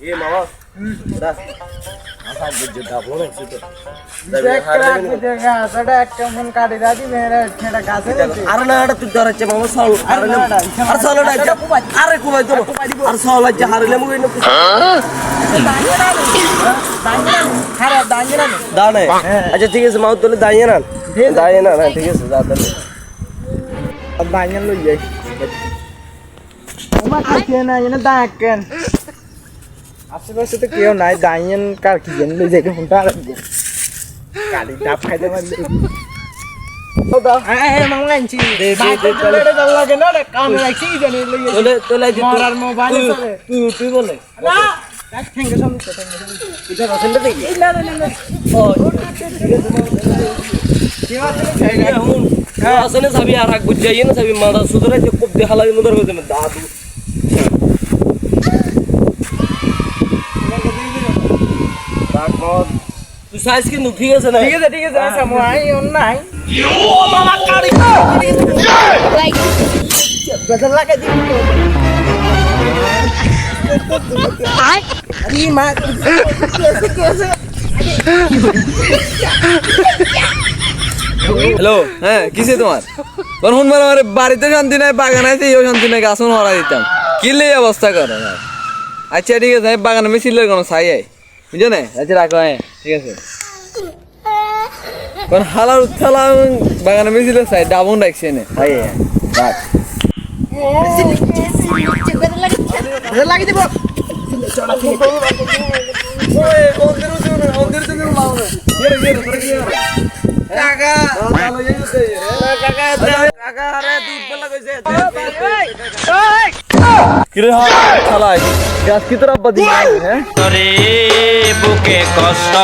এ মামা দা আসাম বুঝে দা বলো না কিছু কেমন কাটি দাদি মেয়েরা ছেড়া গাছে আর না এটা তুই ধরেছে মামা সাল আর সাল না আরে কোবাই তো আর সাল আছে হারলে মুই না দাঁড়ে আচ্ছা ঠিক আছে মাও তোলে দাঁড়িয়ে না হ্যাঁ ঠিক আছে যা তাহলে দাঁড়িয়ে লই যাই আমার কাছে না এনে দাঁড়াকেন আশেপাশে তো কেউ নাই দাঁড়িয়ে কার কি জানি লই যাই ফোনটা আর গাড়ি ডাব খাইতে পারলি মামা আনছি যাওয়া লাগে না কামে রাখছি জানি লই তোলে মরার মোবাইল চলে তুই বলে না থ্যাংক ইউ সো মাচ এটা রসেনটা দেখি না ও আসলে সবই আর আগ বুঝ যাইয়ে না সবই মাথা সুতরে যে খুব দেখা লাগে নদর হইতে দাদু তুই সাইজ কিন্তু ঠিক আছে না ঠিক আছে আচ্ছা মই অন নাই ও মামা কাড়ি বেজার লাগে দিবি আরে মা কেসে হ্যালো হ্যাঁ কিসে তোমার কোন শুনবার আমার বাড়িতে শান্তি নাই বাগান আছে এও শান্তি নাই গাছন হরা দিতাম কিলে অবস্থা করো আচ্ছা ঠিক আছে বাগানে মিছিল কোনো ছাই আই বুঝছো না আচ্ছা রাখো হ্যাঁ ঠিক আছে কোন হালার উত্থালা বাগানে মিছিল ছাই ডাবন রাখছে না হাই রাখ বেজার লাগে দিব ওই মন্দির তুমি লাও না কাকা কাকা আরে দুধ বেলা কইছে কিরে হালাই গাছ কি তোর আব্বা দিন হ্যাঁ রে বুকে কষ্ট